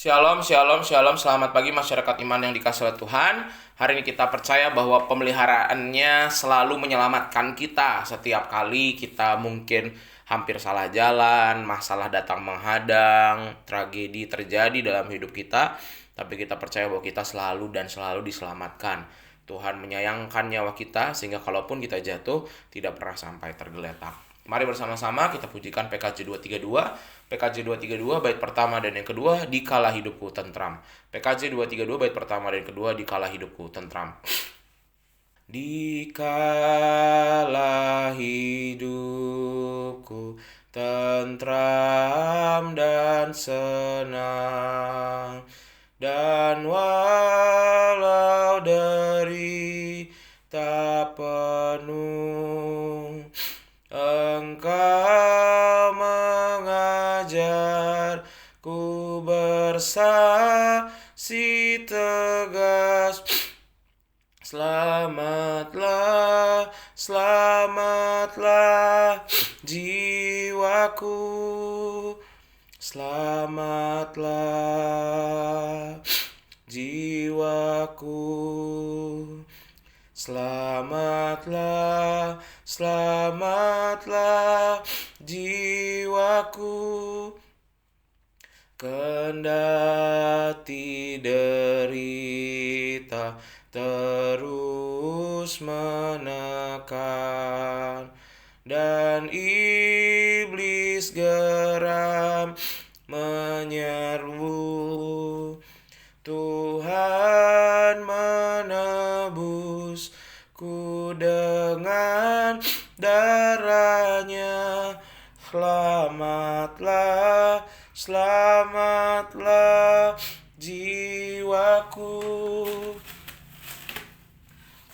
Shalom, shalom, shalom. Selamat pagi masyarakat iman yang dikasihi oleh Tuhan. Hari ini kita percaya bahwa pemeliharaannya selalu menyelamatkan kita. Setiap kali kita mungkin hampir salah jalan, masalah datang menghadang, tragedi terjadi dalam hidup kita, tapi kita percaya bahwa kita selalu dan selalu diselamatkan. Tuhan menyayangkan nyawa kita sehingga kalaupun kita jatuh tidak pernah sampai tergeletak. Mari bersama-sama kita pujikan PKJ 232. PKJ 232 bait pertama dan yang kedua, dikala hidupku tentram. PKJ 232 bait pertama dan yang kedua, dikala hidupku tentram. Dikala hidupku tentram dan senang, dan walau derita penuh, Engkau mengajarku bersaksi tegas. Selamatlah, selamatlah jiwaku. Selamatlah jiwaku. Selamatlah, selamatlah jiwaku. Kendati derita terus menekan, dan iblis geram menyerbu, Tuhan menebusku dengan darahnya. Selamatlah, selamatlah jiwaku.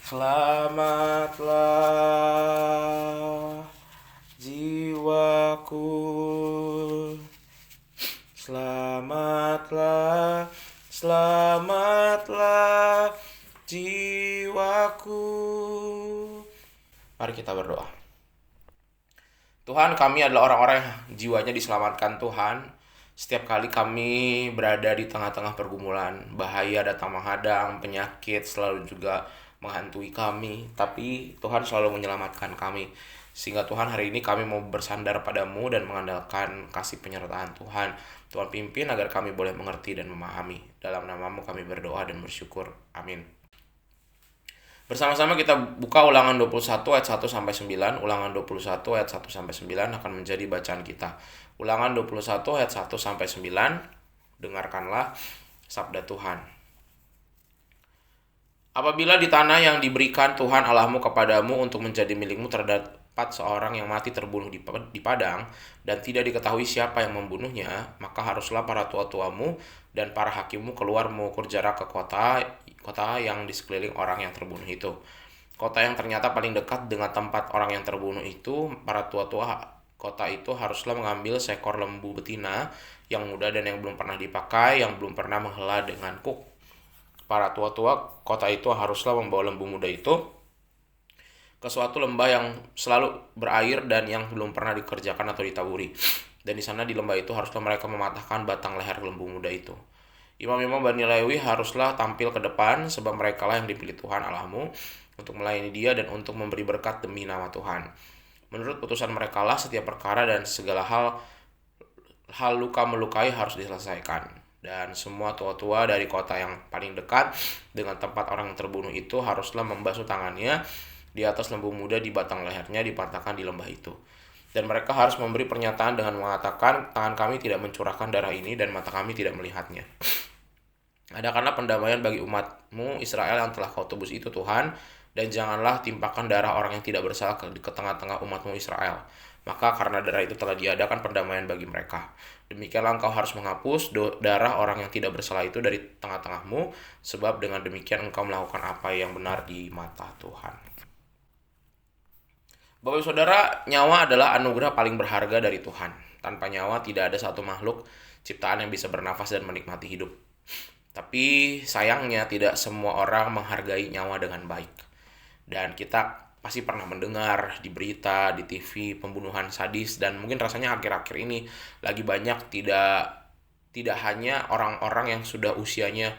Selamatlah jiwaku. Selamatlah, selamatlah jiwaku. Mari kita berdoa. Tuhan, kami adalah orang-orang yang jiwanya diselamatkan Tuhan. Setiap kali kami berada di tengah-tengah pergumulan, bahaya datang menghadang, penyakit selalu juga menghantui kami, tapi Tuhan selalu menyelamatkan kami. Sehingga Tuhan, hari ini kami mau bersandar padamu dan mengandalkan kasih penyertaan Tuhan. Tuhan pimpin agar kami boleh mengerti dan memahami. Dalam namamu kami berdoa dan bersyukur. Amin. Bersama-sama kita buka Ulangan 21 ayat 1 sampai 9. Ulangan 21 ayat 1 sampai 9 akan menjadi bacaan kita. Ulangan 21 ayat 1 sampai 9. Dengarkanlah sabda Tuhan. Apabila di tanah yang diberikan Tuhan Allahmu kepadamu untuk menjadi milikmu terdapat seorang yang mati terbunuh di padang, dan tidak diketahui siapa yang membunuhnya, maka haruslah para tua-tuamu dan para hakimmu keluar mengukur jarak ke kota yang di sekeliling orang yang terbunuh itu. Kota yang ternyata paling dekat dengan tempat orang yang terbunuh itu, para tua-tua kota itu haruslah mengambil seekor lembu betina yang muda dan yang belum pernah dipakai, yang belum pernah menghela dengan kuk. Para tua-tua kota itu haruslah membawa lembu muda itu ke suatu lembah yang selalu berair dan yang belum pernah dikerjakan atau ditaburi. Dan di sana di lembah itu haruslah mereka mematahkan batang leher lembu muda itu. Imam-imam Bani Lewi haruslah tampil ke depan, sebab merekalah yang dipilih Tuhan Allahmu untuk melayani Dia dan untuk memberi berkat demi nama Tuhan. Menurut putusan merekalah setiap perkara dan segala hal luka melukai harus diselesaikan. Dan semua tua-tua dari kota yang paling dekat dengan tempat orang yang terbunuh itu haruslah membasuh tangannya di atas lembu muda di batang lehernya dipatahkan di lembah itu. Dan mereka harus memberi pernyataan dengan mengatakan, tangan kami tidak mencurahkan darah ini dan mata kami tidak melihatnya. Adakanlah pendamaian bagi umatmu Israel yang telah kau tebus itu Tuhan, dan janganlah timpakan darah orang yang tidak bersalah ke tengah-tengah umatmu Israel. Maka karena darah itu telah diadakan pendamaian bagi mereka. Demikianlah engkau harus menghapus darah orang yang tidak bersalah itu dari tengah-tengahmu, sebab dengan demikian engkau melakukan apa yang benar di mata Tuhan. Bapak Ibu Saudara, nyawa adalah anugerah paling berharga dari Tuhan. Tanpa nyawa tidak ada satu makhluk ciptaan yang bisa bernafas dan menikmati hidup. Tapi sayangnya tidak semua orang menghargai nyawa dengan baik. Dan kita pasti pernah mendengar di berita, di TV, pembunuhan sadis, dan mungkin rasanya akhir-akhir ini lagi banyak tidak tidak hanya orang-orang yang sudah usianya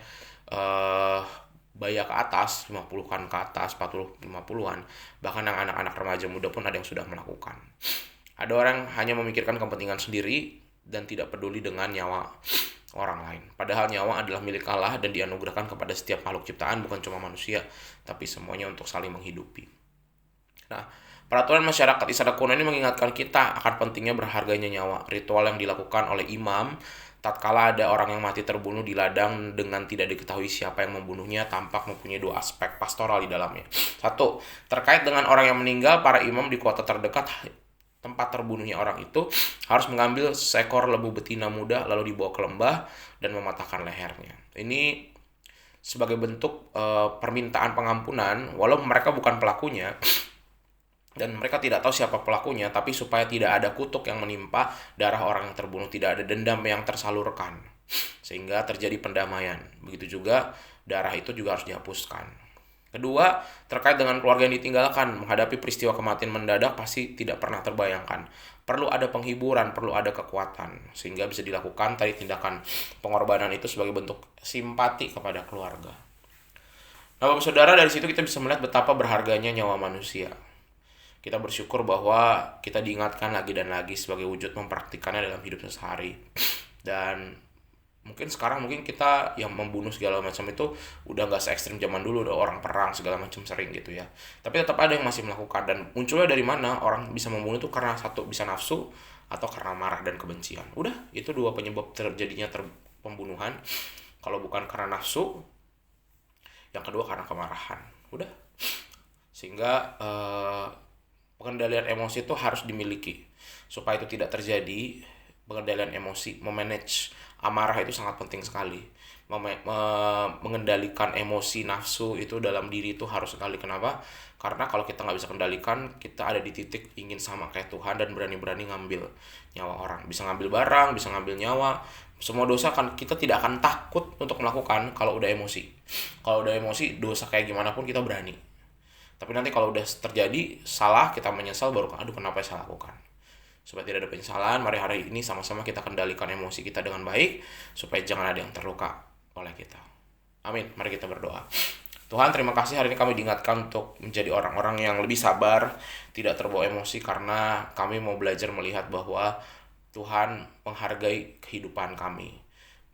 eh baya ke atas, 50-an ke atas, 40, 50-an, bahkan yang anak-anak remaja muda pun ada yang sudah melakukan. Ada orang hanya memikirkan kepentingan sendiri dan tidak peduli dengan nyawa orang lain. Padahal nyawa adalah milik Allah dan dianugerahkan kepada setiap makhluk ciptaan, bukan cuma manusia, tapi semuanya untuk saling menghidupi. Nah, peraturan masyarakat Israel kuno ini mengingatkan kita akan pentingnya berharganya nyawa. Ritual yang dilakukan oleh imam tatkala ada orang yang mati terbunuh di ladang dengan tidak diketahui siapa yang membunuhnya tampak mempunyai dua aspek pastoral di dalamnya. Satu, terkait dengan orang yang meninggal, para imam di kota terdekat tempat terbunuhnya orang itu harus mengambil seekor lembu betina muda lalu dibawa ke lembah dan mematahkan lehernya. Ini sebagai bentuk permintaan pengampunan, walau mereka bukan pelakunya dan mereka tidak tahu siapa pelakunya, tapi supaya tidak ada kutuk yang menimpa darah orang yang terbunuh, tidak ada dendam yang tersalurkan, sehingga terjadi pendamaian. Begitu juga darah itu juga harus dihapuskan. Kedua, terkait dengan keluarga yang ditinggalkan, menghadapi peristiwa kematian mendadak pasti tidak pernah terbayangkan. Perlu ada penghiburan, perlu ada kekuatan, sehingga bisa dilakukan tadi tindakan pengorbanan itu sebagai bentuk simpati kepada keluarga. Nah, Bapak Saudara, dari situ kita bisa melihat betapa berharganya nyawa manusia. Kita bersyukur bahwa kita diingatkan lagi dan lagi sebagai wujud mempraktikannya dalam hidup sehari. Dan mungkin sekarang kita yang membunuh segala macam itu udah nggak se-ekstrim zaman dulu, udah orang perang segala macam sering gitu ya. Tapi tetap ada yang masih melakukan, dan munculnya dari mana orang bisa membunuh itu karena satu bisa nafsu atau karena marah dan kebencian. Udah, itu dua penyebab terjadinya pembunuhan. Kalau bukan karena nafsu, yang kedua karena kemarahan. Udah. Sehingga pengendalian emosi itu harus dimiliki. Supaya itu tidak terjadi, pengendalian emosi, memanage amarah itu sangat penting sekali. Mengendalikan emosi, nafsu itu dalam diri itu harus sekali. Kenapa? Karena kalau kita nggak bisa kendalikan, kita ada di titik ingin sama kayak Tuhan dan berani-berani ngambil nyawa orang. Bisa ngambil barang, bisa ngambil nyawa. Semua dosa kan kita tidak akan takut untuk melakukan kalau udah emosi. Kalau udah emosi, dosa kayak gimana pun kita berani. Tapi nanti kalau udah terjadi salah, kita menyesal, baru aduh kenapa saya lakukan. Supaya tidak ada penyesalan, mari hari ini sama-sama kita kendalikan emosi kita dengan baik, supaya jangan ada yang terluka oleh kita. Amin, mari kita berdoa. Tuhan, terima kasih hari ini kami diingatkan untuk menjadi orang-orang yang lebih sabar, tidak terbawa emosi, karena kami mau belajar melihat bahwa Tuhan menghargai kehidupan kami.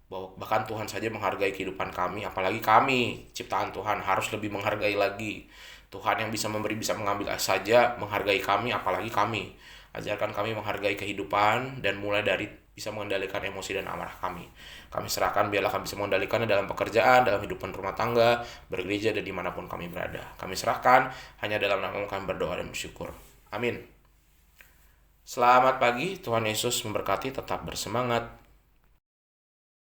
Bahkan Tuhan saja menghargai kehidupan kami, apalagi kami, ciptaan Tuhan, harus lebih menghargai lagi. Tuhan yang bisa memberi, bisa mengambil saja menghargai kami, apalagi kami. Ajarkan kami menghargai kehidupan dan mulai dari bisa mengendalikan emosi dan amarah kami. Kami serahkan, biarlah kami bisa mengendalikannya dalam pekerjaan, dalam kehidupan rumah tangga, bergereja, dan dimanapun kami berada. Kami serahkan, hanya dalam nama-Mu kami berdoa dan bersyukur. Amin. Selamat pagi, Tuhan Yesus memberkati, tetap bersemangat.